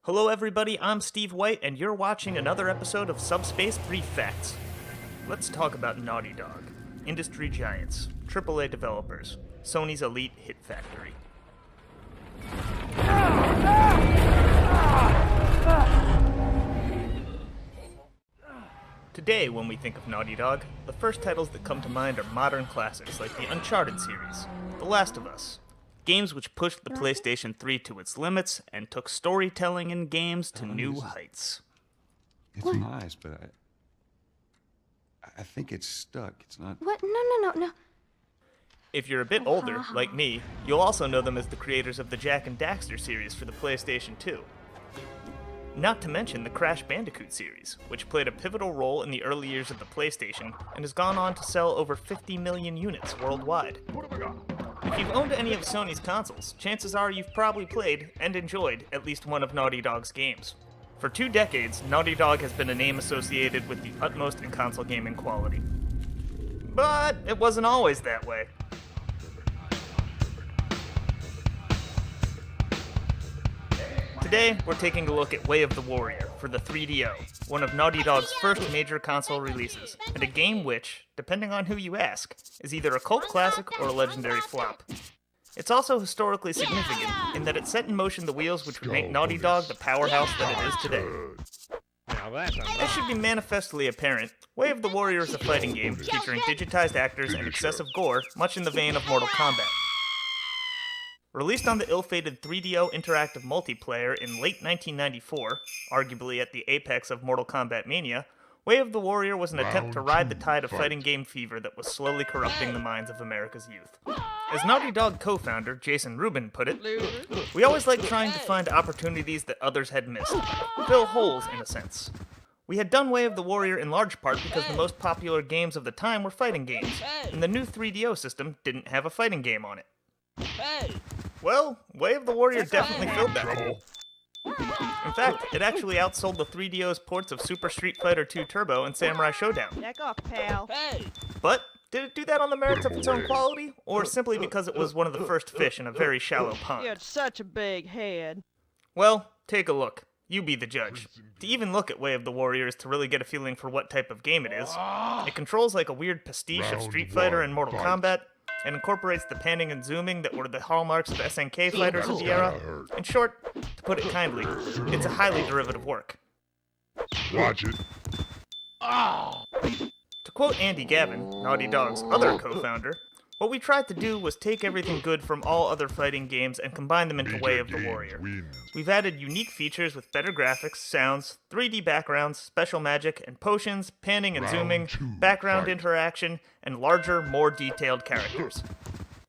Hello everybody, I'm Steve White, and you're watching another episode of Subspace Brief Facts. Let's talk about Naughty Dog, industry giants, AAA developers, Sony's elite hit factory. Today, when we think of Naughty Dog, the first titles that come to mind are modern classics like the Uncharted series, The Last of Us, games which pushed the PlayStation 3 to its limits and took storytelling in games to new heights. It's nice, but I think it's stuck. It's not... What? No. If you're a bit older, like me, you'll also know them as the creators of the Jak and Daxter series for the PlayStation 2. Not to mention the Crash Bandicoot series, which played a pivotal role in the early years of the PlayStation and has gone on to sell over 50 million units worldwide. If you've owned any of Sony's consoles, chances are you've probably played and enjoyed at least one of Naughty Dog's games. For 2 decades, Naughty Dog has been a name associated with the utmost in console gaming quality. But it wasn't always that way. Today, we're taking a look at Way of the Warrior for the 3DO, one of Naughty Dog's first major console releases, and a game which, depending on who you ask, is either a cult classic or a legendary flop. It's also historically significant in that it set in motion the wheels which would make Naughty Dog the powerhouse that it is today. As should be manifestly apparent, Way of the Warrior is a fighting game featuring digitized actors and excessive gore, much in the vein of Mortal Kombat. Released on the ill-fated 3DO interactive multiplayer in late 1994, arguably at the apex of Mortal Kombat mania, Way of the Warrior was an attempt to ride the tide of fighting game fever that was slowly corrupting the minds of America's youth. As Naughty Dog co-founder Jason Rubin put it, "We always liked trying to find opportunities that others had missed, fill holes in a sense. We had done Way of the Warrior in large part because the most popular games of the time were fighting games, and the new 3DO system didn't have a fighting game on it." Well, Way of the Warrior definitely filled that hole. In fact, it actually outsold the 3DO's ports of Super Street Fighter 2 Turbo and Samurai Showdown. Back off, pal. But did it do that on the merits of its own quality, or simply because it was one of the first fish in a very shallow pond? You had such a big head. Well, take a look. You be the judge. To even look at Way of the Warrior is to really get a feeling for what type of game it is. It controls like a weird pastiche of Street Fighter and Mortal Kombat, and incorporates the panning and zooming that were the hallmarks of SNK fighters of the era. In short, to put it kindly, it's a highly derivative work. Watch it. To quote Andy Gavin, Naughty Dog's other co-founder, "What we tried to do was take everything good from all other fighting games and combine them into Way of the Warrior. We've added unique features with better graphics, sounds, 3D backgrounds, special magic, and potions, panning and zooming, background interaction, and larger, more detailed characters.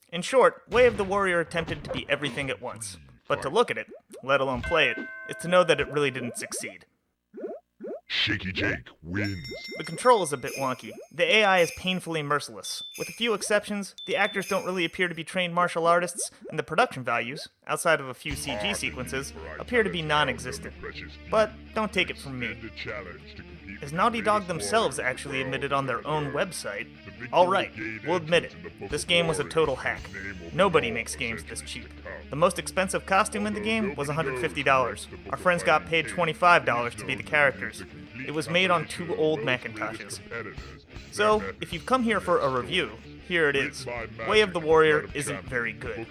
In short, Way of the Warrior attempted to be everything at once. But to look at it, let alone play it, is to know that it really didn't succeed. Shaky Jake wins. The control is a bit wonky. The AI is painfully merciless. With a few exceptions, the actors don't really appear to be trained martial artists, and the production values, outside of a few CG sequences, appear to be non-existent. But don't take it from me. As Naughty Dog themselves actually admitted on their own website, alright, we'll admit it, this game was a total hack. Nobody makes games this cheap. The most expensive costume in the game was $150. Our friends got paid $25 to be the characters. It was made on 2 old Macintoshes. So, if you've come here for a review, here it is. Way of the Warrior isn't very good.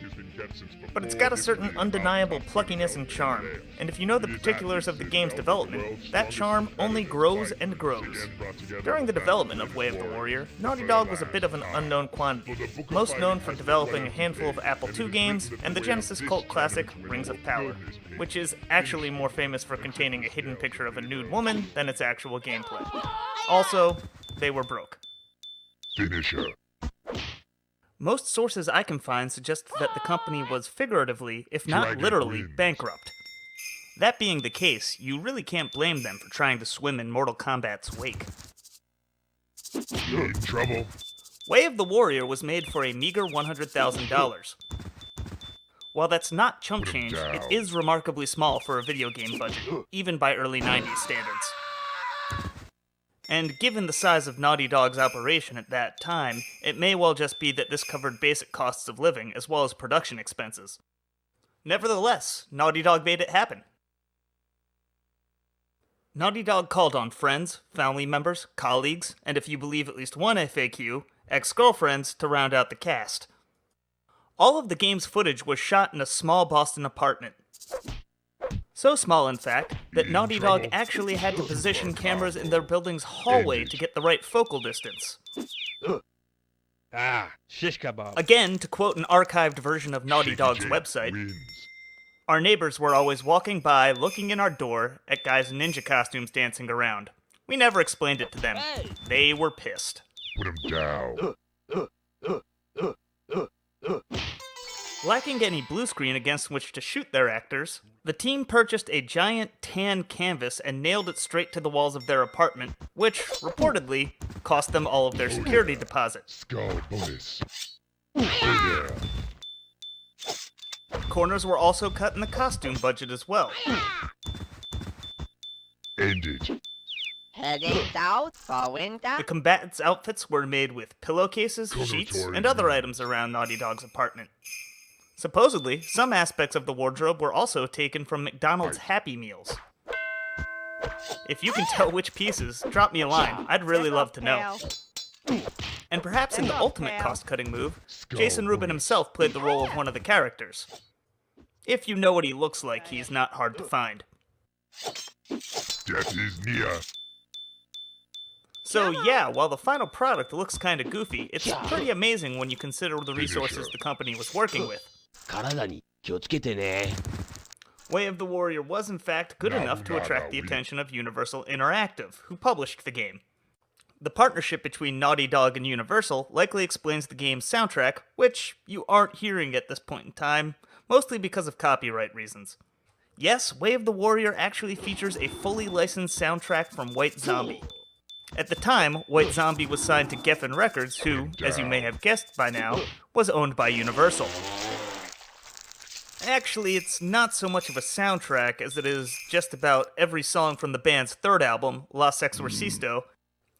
But it's got a certain undeniable pluckiness and charm, and if you know the particulars of the game's development, that charm only grows and grows. During the development of Way of the Warrior, Naughty Dog was a bit of an unknown quantity, most known for developing a handful of Apple II games and the Genesis cult classic Rings of Power, which is actually more famous for containing a hidden picture of a nude woman than its actual gameplay. Also, they were broke. Finisher. Most sources I can find suggest that the company was figuratively, if not literally, bankrupt. That being the case, you really can't blame them for trying to swim in Mortal Kombat's wake. You're in trouble. Way of the Warrior was made for a meager $100,000. While that's not chump change, it is remarkably small for a video game budget, even by early 90s standards. And given the size of Naughty Dog's operation at that time, it may well just be that this covered basic costs of living as well as production expenses. Nevertheless, Naughty Dog made it happen. Naughty Dog called on friends, family members, colleagues, and if you believe at least one FAQ, ex-girlfriends to round out the cast. All of the game's footage was shot in a small Boston apartment. So small, in fact, that Naughty Dog actually had to position cameras in their building's hallway to get the right focal distance. Shish kebab. Again, to quote an archived version of Naughty Dog's website, Wins. our neighbors were always walking by, looking in our door at guys in ninja costumes dancing around. We never explained it to them. They were pissed. Put him down. Lacking any blue screen against which to shoot their actors, the team purchased a giant tan canvas and nailed it straight to the walls of their apartment, which, reportedly, cost them all of their security deposit. Skull bonus. Oh yeah. Corners were also cut in the costume budget as well. End it. Heading south for winter. The combatants' outfits were made with pillowcases, sheets, and other items around Naughty Dog's apartment. Supposedly, some aspects of the wardrobe were also taken from McDonald's Happy Meals. If you can tell which pieces, drop me a line. I'd really love to know. And perhaps in the ultimate cost-cutting move, Jason Rubin himself played the role of one of the characters. If you know what he looks like, he's not hard to find. Death is near. So yeah, while the final product looks kinda goofy, it's pretty amazing when you consider the resources the company was working with. 体に気をつけてね。 Way of the Warrior was in fact good enough to attract the attention of Universal Interactive, who published the game. The partnership between Naughty Dog and Universal likely explains the game's soundtrack, which you aren't hearing at this point in time, mostly because of copyright reasons. Yes, Way of the Warrior actually features a fully licensed soundtrack from White Zombie. At the time, White Zombie was signed to Geffen Records, who, as you may have guessed by now, was owned by Universal. Actually, it's not so much of a soundtrack as it is just about every song from the band's third album, La Sexorcisto,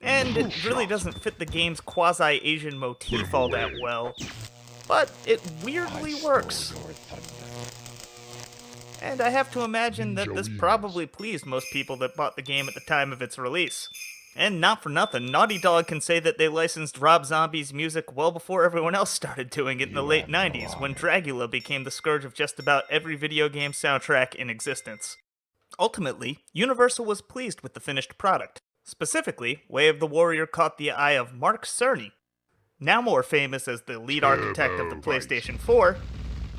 and it really doesn't fit the game's quasi-Asian motif all that well, but it weirdly works. And I have to imagine that this probably pleased most people that bought the game at the time of its release. And not for nothing, Naughty Dog can say that they licensed Rob Zombie's music well before everyone else started doing it in the late 90s, when Dragula became the scourge of just about every video game soundtrack in existence. Ultimately, Universal was pleased with the finished product. Specifically, Way of the Warrior caught the eye of Mark Cerny. Now more famous as the lead architect of the PlayStation 4,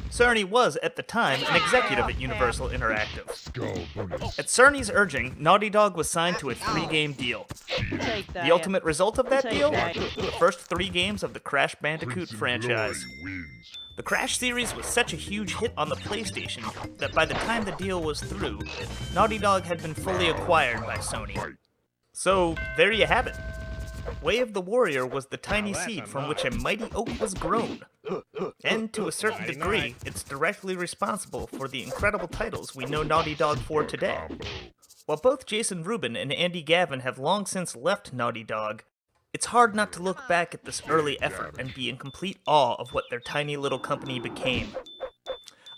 Cerny was, at the time, an executive at Universal Interactive. Skull bonus. At Cerny's urging, Naughty Dog was signed to a 3-game deal. Take that. The ultimate result of that Take deal? that. The first 3 games of the Crash Bandicoot Crimson franchise. Glory wins. The Crash series was such a huge hit on the PlayStation that by the time the deal was through, Naughty Dog had been fully acquired by Sony. So, there you have it. Way of the Warrior was the tiny seed from which a mighty oak was grown. And to a certain degree, it's directly responsible for the incredible titles we know Naughty Dog for today. While both Jason Rubin and Andy Gavin have long since left Naughty Dog, it's hard not to look back at this early effort and be in complete awe of what their tiny little company became.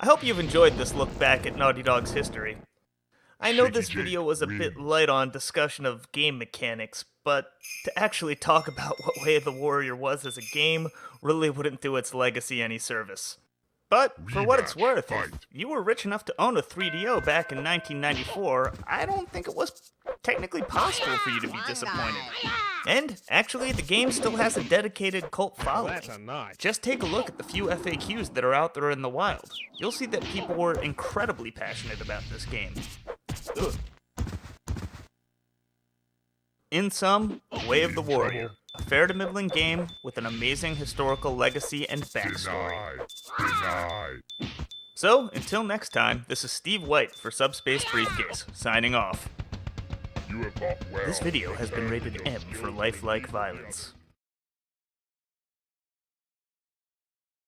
I hope you've enjoyed this look back at Naughty Dog's history. I know this video was a bit light on discussion of game mechanics, but to actually talk about what Way of the Warrior was as a game really wouldn't do its legacy any service. But, for what it's worth, if you were rich enough to own a 3DO back in 1994, I don't think it was technically possible for you to be disappointed. And, actually, the game still has a dedicated cult following. That's a night. Just take a look at the few FAQs that are out there in the wild. You'll see that people were incredibly passionate about this game. In sum, Way of the Warrior, a fair to middling game with an amazing historical legacy and backstory. Denied. So, until next time, this is Steve White for Subspace Briefcase, signing off. You have fought well. This video has been rated M for lifelike violence.